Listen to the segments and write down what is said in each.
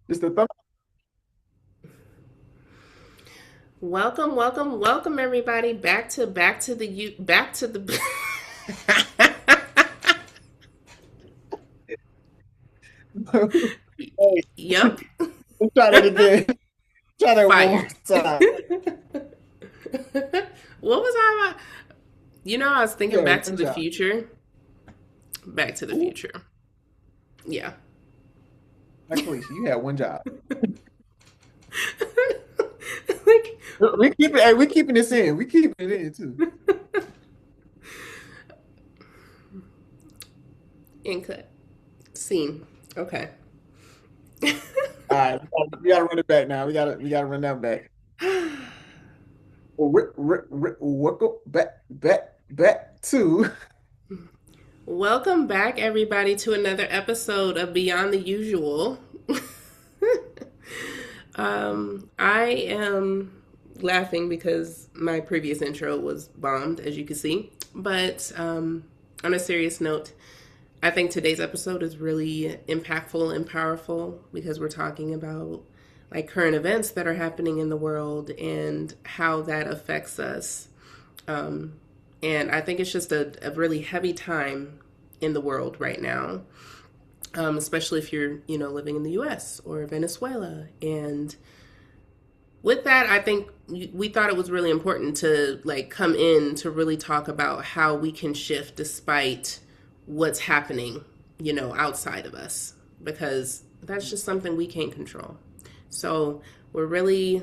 Just a thumb. Welcome, welcome, welcome, everybody. Back to the you back to the. Hey, Yep, let's try that again. Try that one more fired. time. What was I about? I was thinking Yeah, Back to one the job. Future. Back to the Ooh, Future. Yeah. like Felicia, you had one job. Like, We keep it. Hey, we keeping this in. We keeping it in too. in cut scene. Okay. All right, we gotta run it back now. We gotta run that back. Go back to. Welcome back, everybody, to another episode of Beyond the Usual. I am laughing because my previous intro was bombed, as you can see. But on a serious note, I think today's episode is really impactful and powerful because we're talking about like current events that are happening in the world and how that affects us. Um, and I think it's just a really heavy time in the world right now, especially if you're, living in the US or Venezuela. And with that, I think we thought it was really important to like come in to really talk about how we can shift despite what's happening, outside of us, because that's just something we can't control. So we're really,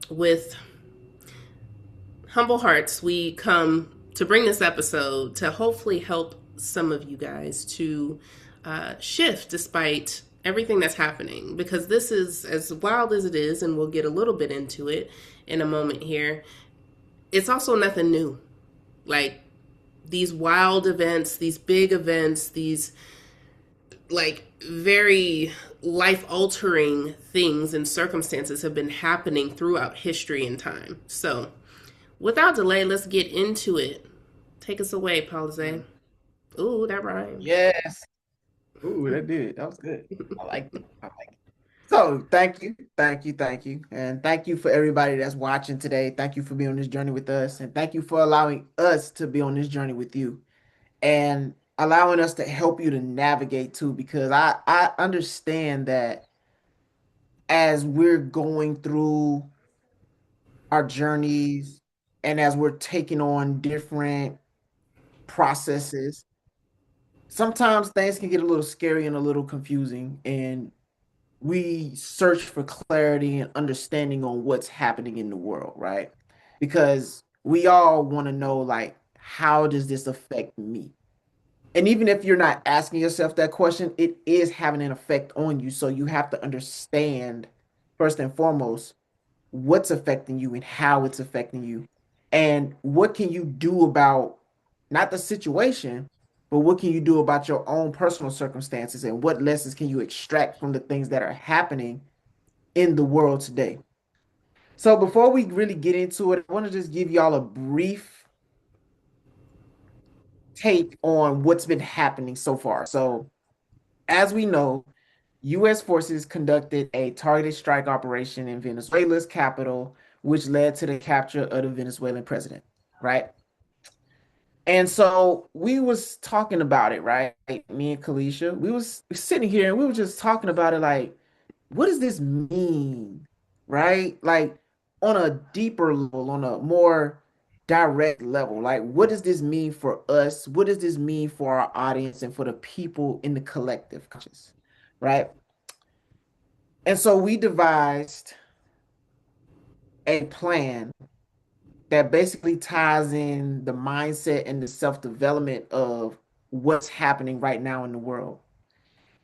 with humble hearts, we come to bring this episode to hopefully help some of you guys to shift despite everything that's happening. Because this is as wild as it is, and we'll get a little bit into it in a moment here. It's also nothing new. Like these wild events, these big events, these like very life altering things and circumstances have been happening throughout history and time. So, without delay, let's get into it. Take us away, Pauline. Ooh, that rhymed. Yes. Ooh, that did. That was good. I like it. I like it. So thank you, and thank you for everybody that's watching today. Thank you for being on this journey with us, and thank you for allowing us to be on this journey with you, and allowing us to help you to navigate too. Because I understand that as we're going through our journeys, and as we're taking on different processes, sometimes things can get a little scary and a little confusing, and we search for clarity and understanding on what's happening in the world, right? Because we all want to know, like, how does this affect me? And even if you're not asking yourself that question, it is having an effect on you. So you have to understand, first and foremost, what's affecting you and how it's affecting you. And what can you do about not the situation, but what can you do about your own personal circumstances, and what lessons can you extract from the things that are happening in the world today? So before we really get into it, I want to just give y'all a brief take on what's been happening so far. So as we know, U.S. forces conducted a targeted strike operation in Venezuela's capital, which led to the capture of the Venezuelan president, right? And so we was talking about it, right? Me and Kalisha, we was sitting here and we were just talking about it like, what does this mean? Right? Like on a deeper level, on a more direct level. Like, what does this mean for us? What does this mean for our audience and for the people in the collective conscious? Right? And so we devised a plan that basically ties in the mindset and the self-development of what's happening right now in the world.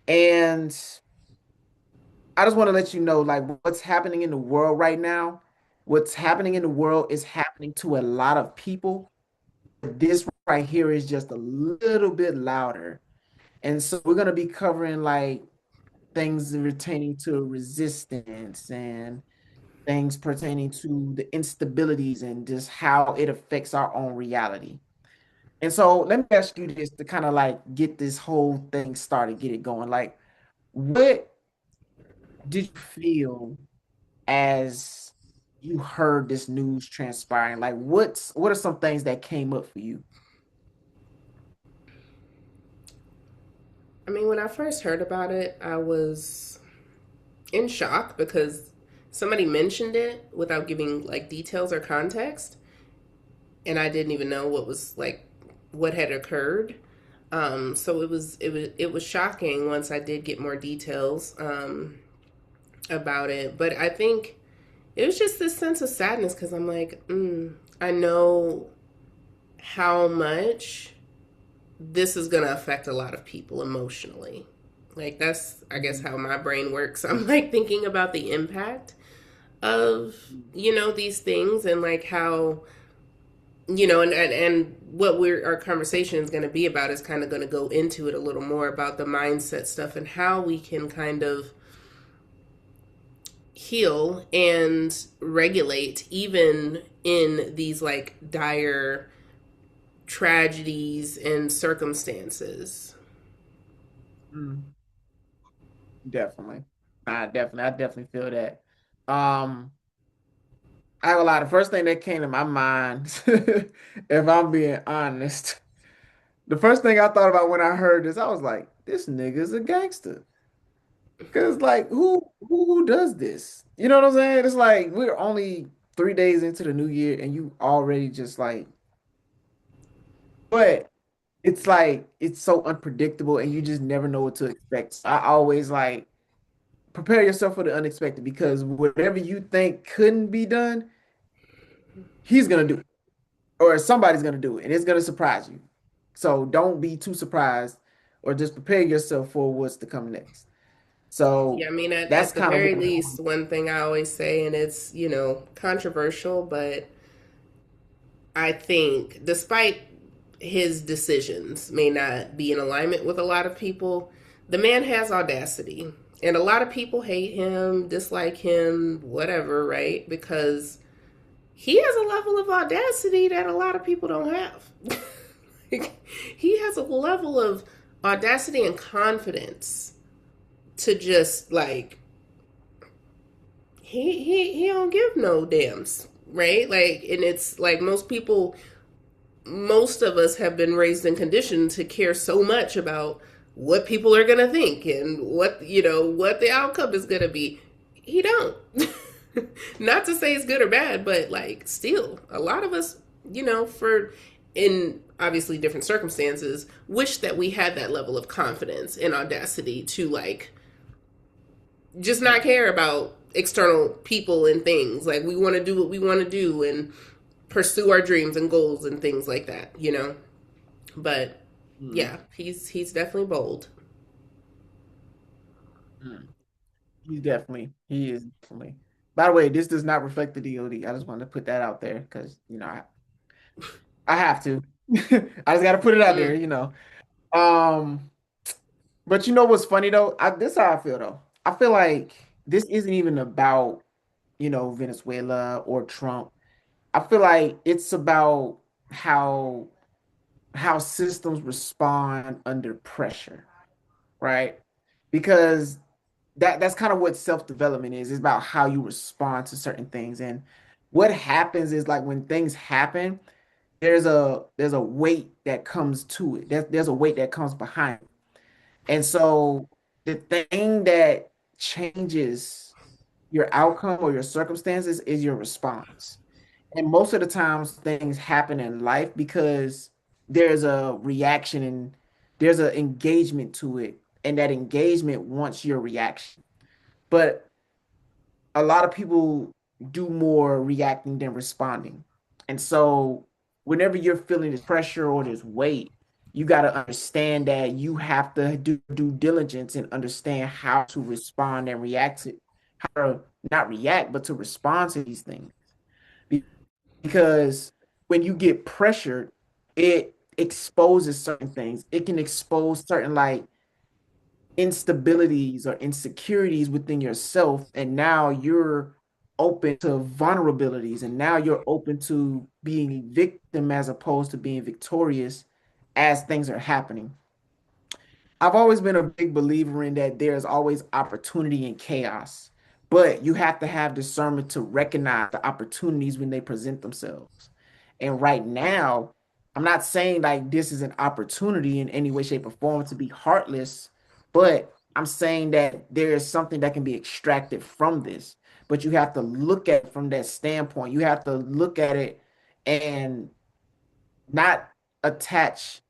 And I just want to let you know, like, what's happening in the world right now, what's happening in the world is happening to a lot of people. This right here is just a little bit louder. And so we're going to be covering like things pertaining to resistance and things pertaining to the instabilities and just how it affects our own reality. And so let me ask you this to kind of like get this whole thing started, get it going. Like, what? did you feel as you heard this news transpiring? Like, what are some things that came up for you? I mean, when I first heard about it, I was in shock because somebody mentioned it without giving like details or context, and I didn't even know what was like what had occurred. So it was shocking once I did get more details about it. But I think it was just this sense of sadness because I'm like, I know how much this is going to affect a lot of people emotionally. Like that's I guess Mhm. how my brain works. I'm like thinking about the impact of these things and like how and what we're our conversation is going to be about is kind of going to go into it a little more about the mindset stuff and how we can kind of heal and regulate even in these like dire tragedies and circumstances. Mm, definitely. I definitely feel that. Um, I have a lot. The first thing that came to my mind, if I'm being honest, the first thing I thought about when I heard this, I was like, this nigga's a gangster. Cause like who does this? You know what I'm saying? It's like we're only 3 days into the new year and you already just like, but it's like it's so unpredictable and you just never know what to expect. So I always like prepare yourself for the unexpected because whatever you think couldn't be done, he's gonna do it. Or somebody's gonna do it and it's gonna surprise you. So don't be too surprised or just prepare yourself for what's to come next. Yeah, So I mean, that's at the kind of very what least, one thing I always say, and it's, controversial, but I think despite his decisions may not be in alignment with a lot of people, the man has audacity. And a lot of people hate him, dislike him, whatever, right? Because he has a level of audacity that a lot of people don't have. He has a level of audacity and confidence to just like he don't give no damns, right? Like, and it's like most of us have been raised and conditioned to care so much about what people are gonna think and what the outcome is gonna be. He don't. Not to say it's good or bad, but like still, a lot of us, for in obviously different circumstances, wish that we had that level of confidence and audacity to like just not care about external people and things. Like we want to do what we want to do and pursue our dreams and goals and things like that. But mm, yeah, he's definitely bold. mm. He is definitely. By the way, this does not reflect the DOD. I just wanted to put that out there because I have to. I just got to put it out there, Mm. you know. Um, but you know what's funny though? This is how I feel though. I feel like this isn't even about, Venezuela or Trump. I feel like it's about how how systems respond under pressure, right? Because that's kind of what self-development is. It's about how you respond to certain things. And what happens is like when things happen, there's a weight that comes to it. There's a weight that comes behind it. And so the thing that changes your outcome or your circumstances is your response. And most of the times things happen in life because there's a reaction and there's an engagement to it. And that engagement wants your reaction. But a lot of people do more reacting than responding. And so whenever you're feeling this pressure or this weight, you got to understand that you have to do due diligence and understand how to respond and react to how to not react, but to respond to these things. Because when you get pressured, it exposes certain things. It can expose certain like instabilities or insecurities within yourself, and now you're open to vulnerabilities, and now you're open to being a victim as opposed to being victorious as things are happening. I've always been a big believer in that there's always opportunity in chaos, but you have to have discernment to recognize the opportunities when they present themselves. And right now, I'm not saying like this is an opportunity in any way, shape, or form to be heartless, but I'm saying that there is something that can be extracted from this. But you have to look at it from that standpoint. You have to look at it and not attach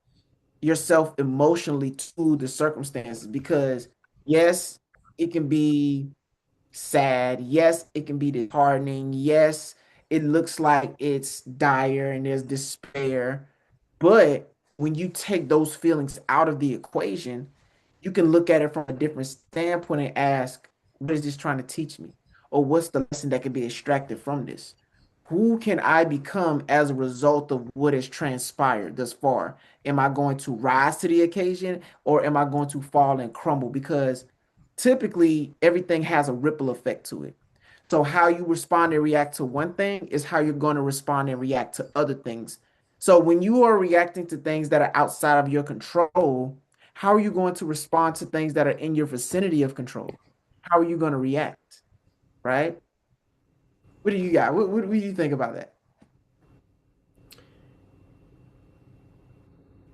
yourself emotionally to the circumstances because yes, it can be sad. Yes, it can be disheartening. Yes, it looks like it's dire and there's despair. But when you take those feelings out of the equation, you can look at it from a different standpoint and ask, what is this trying to teach me? Or what's the lesson that can be extracted from this? Who can I become as a result of what has transpired thus far? Am I going to rise to the occasion or am I going to fall and crumble? Because typically everything has a ripple effect to it. So how you respond and react to one thing is how you're going to respond and react to other things. So when you are reacting to things that are outside of your control, how are you going to respond to things that are in your vicinity of control? How are you going to react? Right? What do you got? What do you think about that?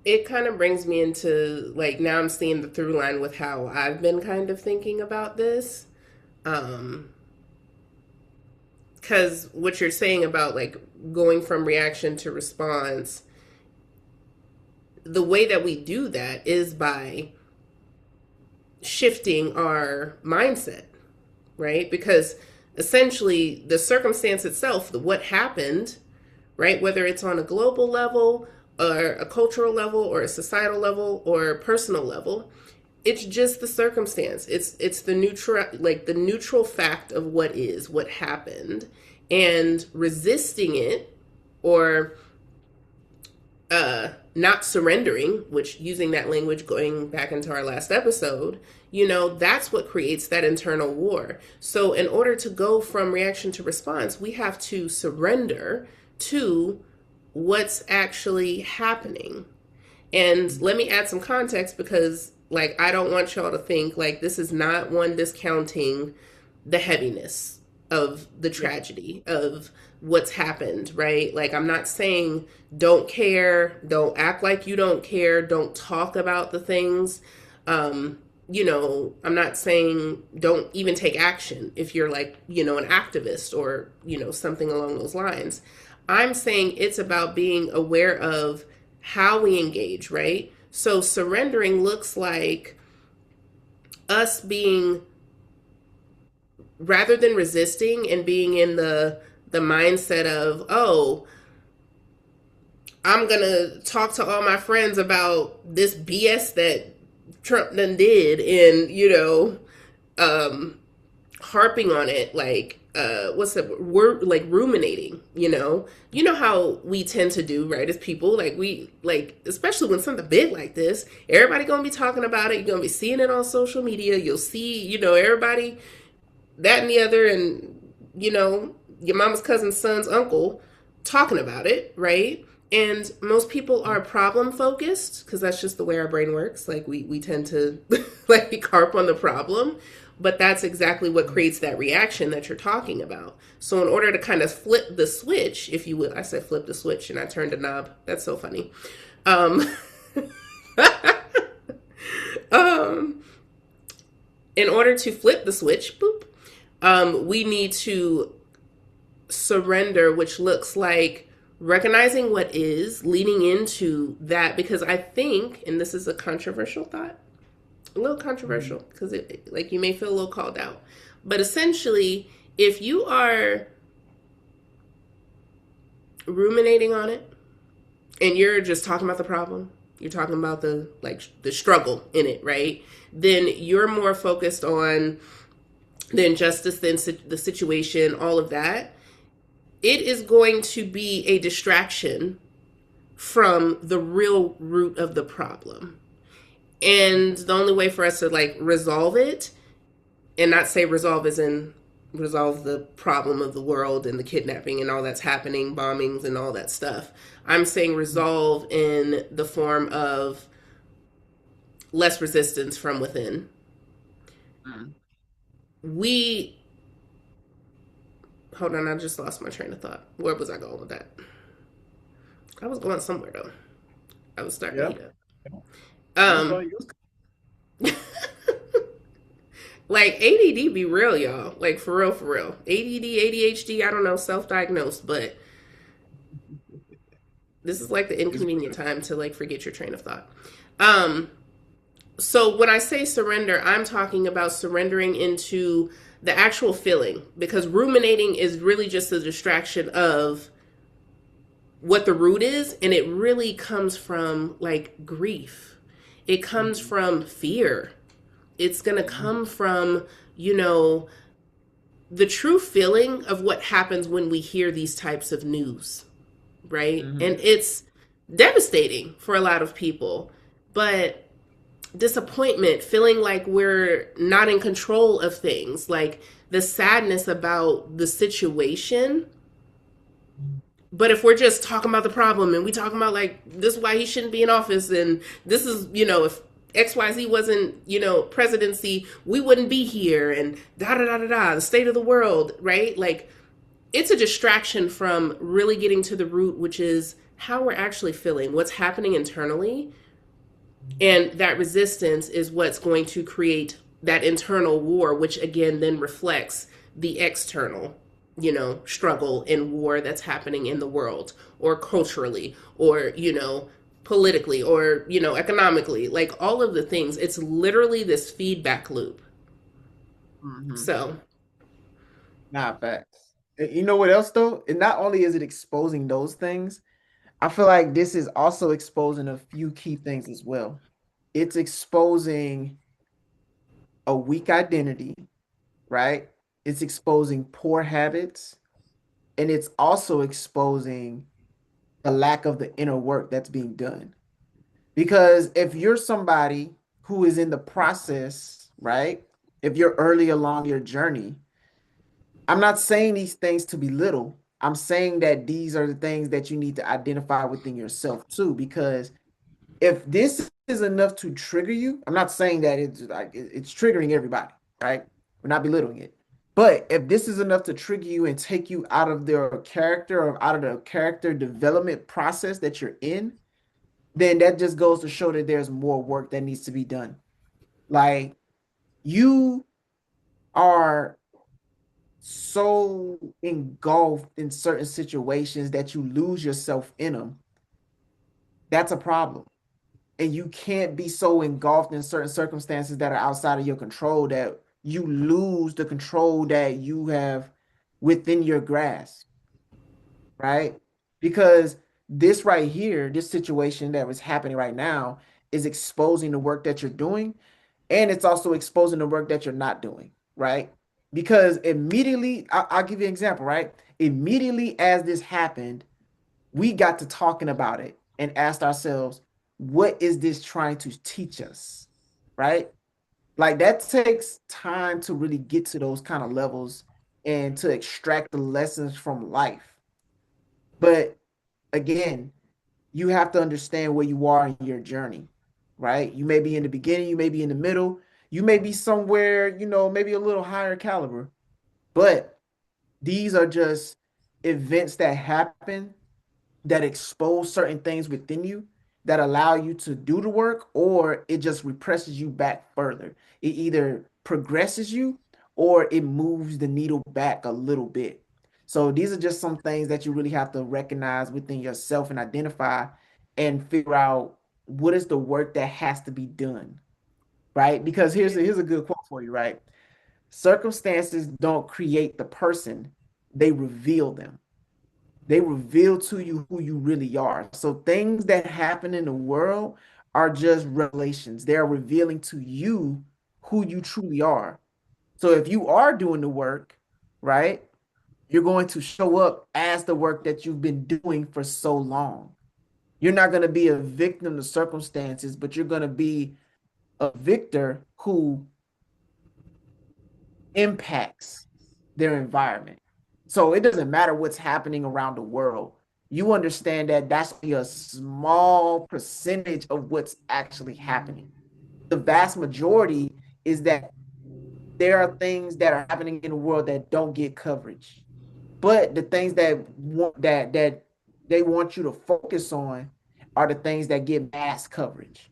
It kind of brings me into like now I'm seeing the through line with how I've been kind of thinking about this. Um, because what you're saying about like going from reaction to response, the way that we do that is by shifting our mindset, right? Because essentially the circumstance itself, the what happened, right? Whether it's on a global level or a cultural level or a societal level or a personal level, it's just the circumstance. It's the neutral, like the neutral fact of what is, what happened, and resisting it or not surrendering, which using that language going back into our last episode, that's what creates that internal war. So in order to go from reaction to response, we have to surrender to what's actually happening. And let me add some context because like I don't want y'all to think like this is not one discounting the heaviness of the Yeah. tragedy of what's happened, right? Like I'm not saying don't care, don't act like you don't care, don't talk about the things. I'm not saying don't even take action if you're like, an activist or, something along those lines. I'm saying it's about being aware of how we engage, right? So surrendering looks like us being rather than resisting and being in the mindset of, oh, I'm gonna talk to all my friends about this BS that Trump done did, and um, harping on it, like what's the word, like ruminating. You know how we tend to do, right? As people, like we like, especially when something big like this, everybody gonna be talking about it. You're gonna be seeing it on social media. You'll see, everybody that and the other, and your mama's cousin's son's uncle talking about it, right? And most people are problem focused because that's just the way our brain works. Like we tend to like harp on the problem, but that's exactly what creates that reaction that you're talking about. So in order to kind of flip the switch, if you will, I said flip the switch and I turned a knob. That's so funny. Um, um, in order to flip the switch, boop, we need to surrender, which looks like recognizing what is, leaning into that, because I think, and this is a controversial thought, a little controversial, because like you may feel a little called out, but essentially, if you are ruminating on it and you're just talking about the problem, you're talking about the struggle in it, right? Then you're more focused on the injustice, the situation, all of that. It is going to be a distraction from the real root of the problem. And the only way for us to like resolve it, and not say resolve as in resolve the problem of the world and the kidnapping and all that's happening, bombings and all that stuff. I'm saying resolve in the form of less resistance from within. Mm. We hold on, I just lost my train of thought. Where was I going with that? I was going somewhere though. I was starting to Yeah. heat up. You was Um, going. You was. like ADD be real, y'all. Like for real, for real. ADD, ADHD. I don't know, self-diagnosed, but this is like the It's inconvenient time to like forget your train of thought. Um, so when I say surrender, I'm talking about surrendering into the actual feeling because ruminating is really just a distraction of what the root is, and it really comes from like grief. It comes Mhm. from fear. It's going to Mhm. come from, you know, the true feeling of what happens when we hear these types of news, right? And Mhm. it's devastating for a lot of people. But disappointment, feeling like we're not in control of things, like the sadness about the situation. But if we're just talking about the problem and we talking about like this is why he shouldn't be in office and this is, if XYZ wasn't, presidency, we wouldn't be here and da da da da da, the state of the world, right? Like it's a distraction from really getting to the root, which is how we're actually feeling, what's happening internally. And that resistance is what's going to create that internal war, which again then reflects the external, struggle and war that's happening in the world or culturally or, politically or, economically, like all of the things. It's literally this feedback loop. Mhm. So, Nah, facts. You know what else though? And not only is it exposing those things, I feel like this is also exposing a few key things as well. It's exposing a weak identity, right? It's exposing poor habits, and it's also exposing the lack of the inner work that's being done. Because if you're somebody who is in the process, right? If you're early along your journey, I'm not saying these things to belittle. I'm saying that these are the things that you need to identify within yourself too. Because if this is enough to trigger you, I'm not saying that it's like it's triggering everybody, right? We're not belittling it. But if this is enough to trigger you and take you out of their character or out of the character development process that you're in, then that just goes to show that there's more work that needs to be done. Like you are so engulfed in certain situations that you lose yourself in them. That's a problem. And you can't be so engulfed in certain circumstances that are outside of your control that you lose the control that you have within your grasp, right? Because this right here, this situation that was happening right now is exposing the work that you're doing, and it's also exposing the work that you're not doing, right? Because immediately, I'll give you an example, right? Immediately as this happened, we got to talking about it and asked ourselves, what is this trying to teach us? Right? Like that takes time to really get to those kind of levels and to extract the lessons from life. But again, you have to understand where you are in your journey, right? You may be in the beginning, you may be in the middle, you may be somewhere, maybe a little higher caliber, but these are just events that happen that expose certain things within you that allow you to do the work, or it just represses you back further. It either progresses you or it moves the needle back a little bit. So these are just some things that you really have to recognize within yourself and identify and figure out what is the work that has to be done, right? Because here's a good quote for you, right? Circumstances don't create the person, they reveal them. They reveal to you who you really are. So things that happen in the world are just revelations. They are revealing to you who you truly are. So if you are doing the work, right, you're going to show up as the work that you've been doing for so long. You're not going to be a victim to circumstances, but you're going to be a victor who impacts their environment. So it doesn't matter what's happening around the world. You understand that that's only a small percentage of what's actually happening. the vast majority is that there are things that are happening in the world that don't get coverage. But the things that they want you to focus on are the things that get mass coverage.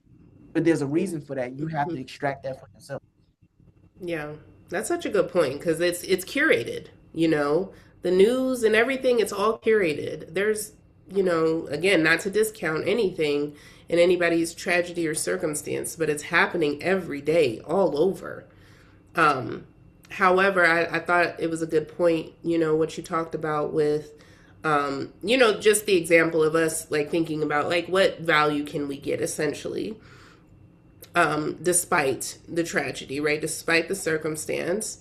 But there's a reason for that. You have to extract that for yourself. Yeah, that's such a good point because it's curated. You know, the news and everything, it's all curated. There's, again, not to discount anything in anybody's tragedy or circumstance, but it's happening every day all over. However, I thought it was a good point, what you talked about with, just the example of us like thinking about like what value can we get essentially, despite the tragedy, right? Despite the circumstance.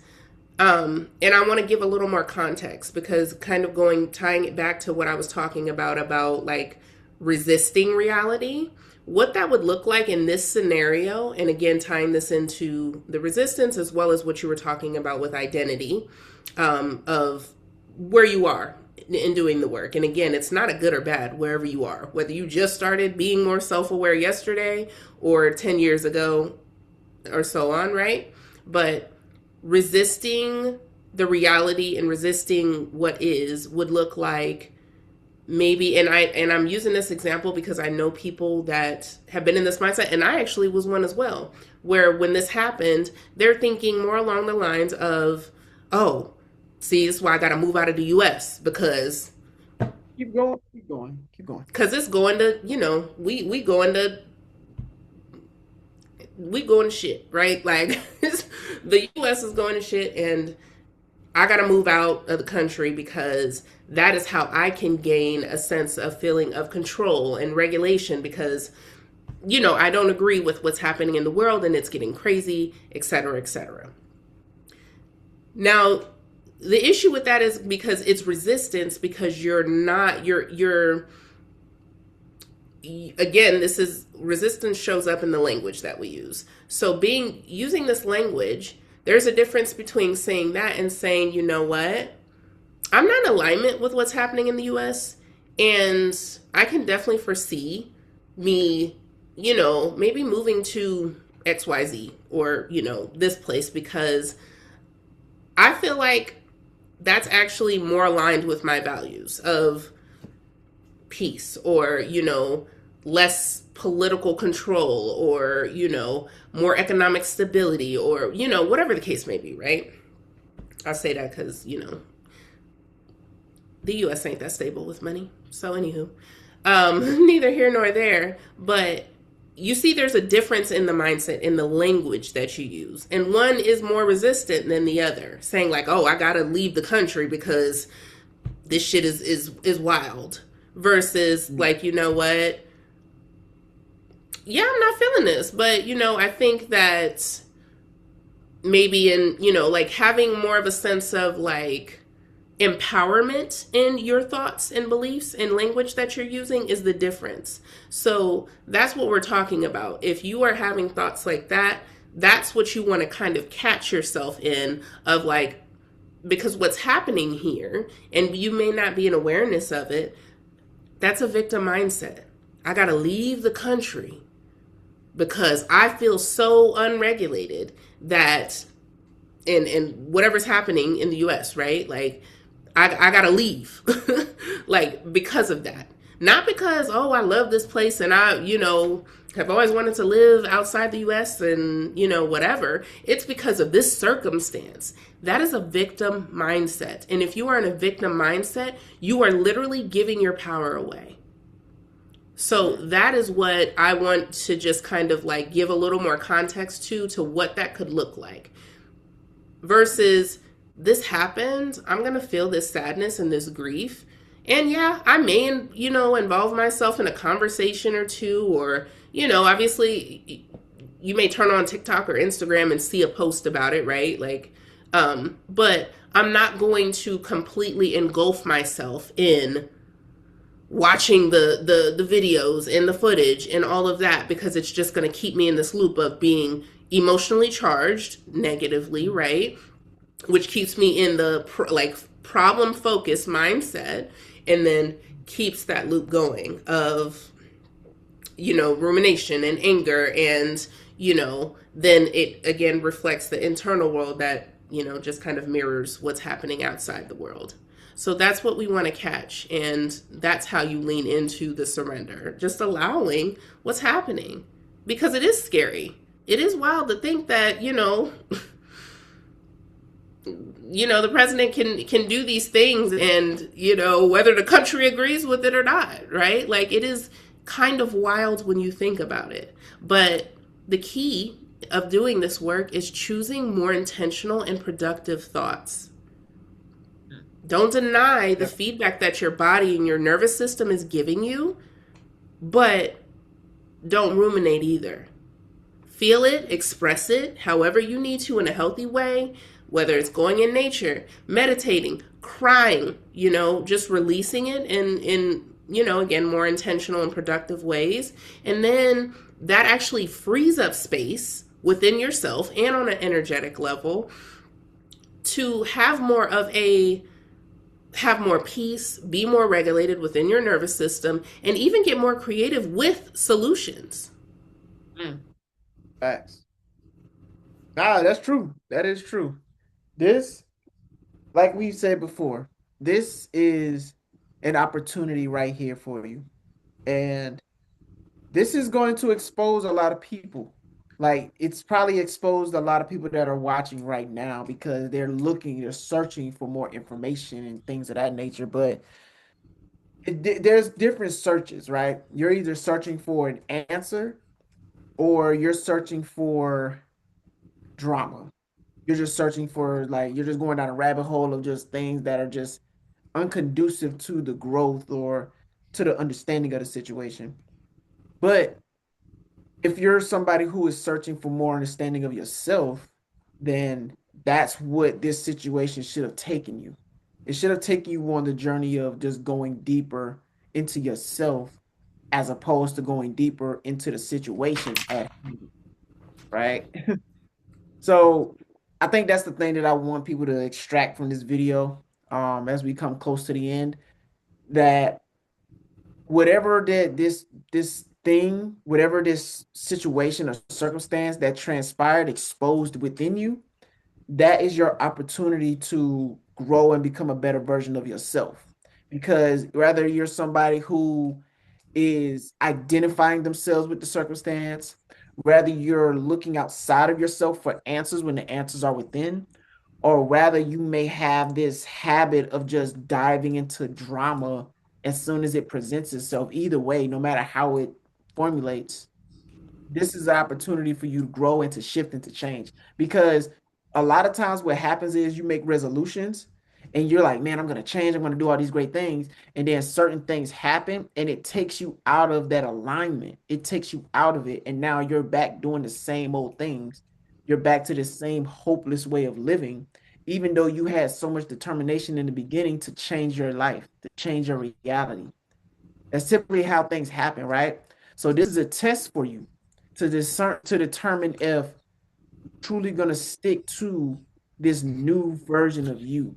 And I want to give a little more context because kind of tying it back to what I was talking about like resisting reality, what that would look like in this scenario. And again, tying this into the resistance as well as what you were talking about with identity, of where you are in doing the work. And again, it's not a good or bad wherever you are, whether you just started being more self-aware yesterday or 10 years ago or so on, right? But resisting the reality and resisting what is would look like maybe, and I'm using this example because I know people that have been in this mindset, and I actually was one as well, where when this happened, they're thinking more along the lines of, oh, see, this is why I got to move out of the US because keep going. Because it's going to, we going to shit, right? Like the US is going to shit and I got to move out of the country because that is how I can gain a sense of feeling of control and regulation because, I don't agree with what's happening in the world and it's getting crazy, et cetera, et cetera. Now, the issue with that is because it's resistance because again, this is resistance shows up in the language that we use. So using this language, there's a difference between saying that and saying, you know what? I'm not in alignment with what's happening in the US. And I can definitely foresee me, maybe moving to XYZ or, this place because I feel like that's actually more aligned with my values of peace or, less political control or, more economic stability or, whatever the case may be, right? I say that because, the US ain't that stable with money. So anywho, neither here nor there, but you see there's a difference in the mindset, in the language that you use. And one is more resistant than the other, saying like, oh, I got to leave the country because this shit is wild. Versus like, you know what? Yeah, I'm not feeling this. But, I think that maybe in, like having more of a sense of like empowerment in your thoughts and beliefs and language that you're using is the difference. So that's what we're talking about. If you are having thoughts like that, that's what you want to kind of catch yourself in of like, because what's happening here, and you may not be in awareness of it, that's a victim mindset. I got to leave the country because I feel so unregulated that in whatever's happening in the US, right? Like I got to leave like because of that. Not because, oh, I love this place and I, have always wanted to live outside the US and, whatever. It's because of this circumstance. That is a victim mindset. And if you are in a victim mindset, you are literally giving your power away. So that is what I want to just kind of like give a little more context to what that could look like. Versus this happened, I'm going to feel this sadness and this grief. And yeah, I may, involve myself in a conversation or two, or, obviously you may turn on TikTok or Instagram and see a post about it, right? Like, but I'm not going to completely engulf myself in watching the videos and the footage and all of that, because it's just going to keep me in this loop of being emotionally charged negatively, right? Which keeps me in the problem focused mindset, and then keeps that loop going of, rumination and anger and, then it again reflects the internal world that, just kind of mirrors what's happening outside the world. So that's what we want to catch. And that's how you lean into the surrender, just allowing what's happening, because it is scary. It is wild to think that, the president can do these things, and whether the country agrees with it or not, right? Like, it is kind of wild when you think about it. But the key of doing this work is choosing more intentional and productive thoughts. Don't deny the feedback that your body and your nervous system is giving you, but don't ruminate either. Feel it, express it however you need to in a healthy way, whether it's going in nature, meditating, crying, just releasing it in again, more intentional and productive ways. And then that actually frees up space within yourself and on an energetic level to have more peace, be more regulated within your nervous system, and even get more creative with solutions. Facts. Nah, that's true. That is true. This, like we said before, this is an opportunity right here for you. And this is going to expose a lot of people. Like, it's probably exposed a lot of people that are watching right now because they're searching for more information and things of that nature. But there's different searches, right? You're either searching for an answer or you're searching for drama. You're just searching for, like, you're just going down a rabbit hole of just things that are just unconducive to the growth or to the understanding of the situation. But if you're somebody who is searching for more understanding of yourself, then that's what this situation should have taken you. It should have taken you on the journey of just going deeper into yourself as opposed to going deeper into the situation at hand, right? So I think that's the thing that I want people to extract from this video, as we come close to the end, that whatever whatever this situation or circumstance that transpired exposed within you, that is your opportunity to grow and become a better version of yourself. Because whether you're somebody who is identifying themselves with the circumstance, whether you're looking outside of yourself for answers when the answers are within, or rather you may have this habit of just diving into drama as soon as it presents itself. Either way, no matter how it formulates, this is an opportunity for you to grow and to shift and to change. Because a lot of times what happens is you make resolutions and you're like, man, I'm going to change. I'm going to do all these great things. And then certain things happen and it takes you out of that alignment. It takes you out of it. And now you're back doing the same old things. You're back to the same hopeless way of living, even though you had so much determination in the beginning to change your life, to change your reality. That's typically how things happen, right? So this is a test for you to determine if you're truly going to stick to this new version of you.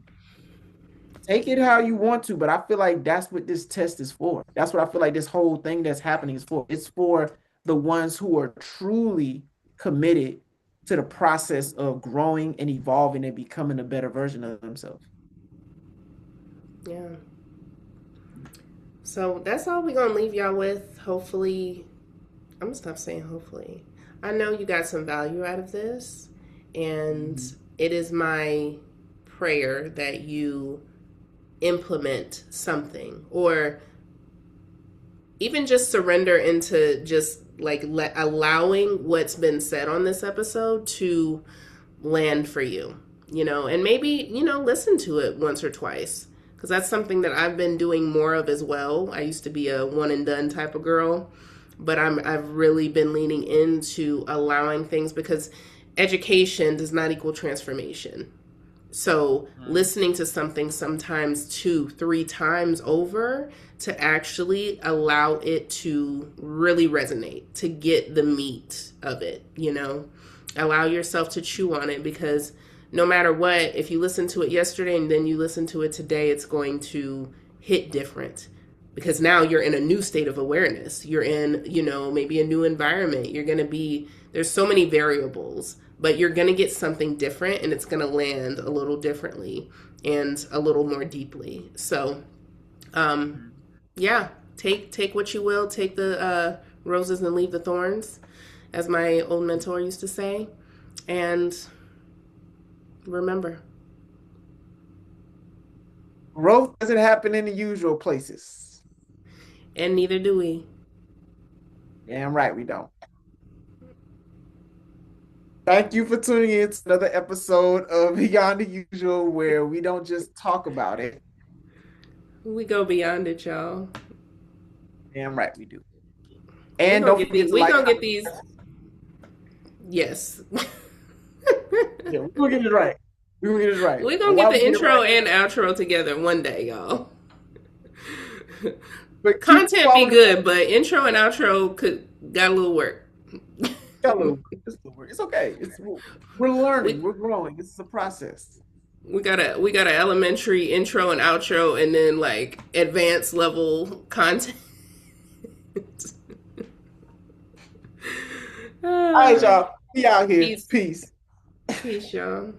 Take it how you want to, but I feel like that's what this test is for. That's what I feel like this whole thing that's happening is for. It's for the ones who are truly committed to the process of growing and evolving and becoming a better version of themselves. Yeah. So that's all we're going to leave y'all with. Hopefully, I'm going to stop saying hopefully. I know you got some value out of this, and it is my prayer that you implement something, or even just surrender into just like allowing what's been said on this episode to land for you, and maybe, listen to it once or twice, because that's something that I've been doing more of as well. I used to be a one and done type of girl, but I've really been leaning into allowing things, because education does not equal transformation. So listening to something sometimes 2-3 times over to actually allow it to really resonate, to get the meat of it, allow yourself to chew on it, because no matter what, if you listen to it yesterday and then you listen to it today, it's going to hit different. because now you're in a new state of awareness. You're in, maybe a new environment. You're going to be, there's so many variables, but you're going to get something different and it's going to land a little differently and a little more deeply. So, yeah, take what you will, take the roses and leave the thorns, as my old mentor used to say. And remember, growth doesn't happen in the usual places. and neither do we. Damn right we don't. Thank you for tuning in to another episode of Beyond the Usual, where we don't just talk about it. We go beyond it, y'all. Damn right we do. And don't forget to we like. gonna get these. Yes. Yeah, we're gonna get it right. We're gonna get it right. We're gonna get the intro and outro together one day, y'all. But content be good, but intro and outro got a little work. It's okay. We're learning. We're growing. This is a process. We got an elementary intro and outro, and then like advanced level content. All right, y'all. We out here. Peace, Peace. Peace, y'all.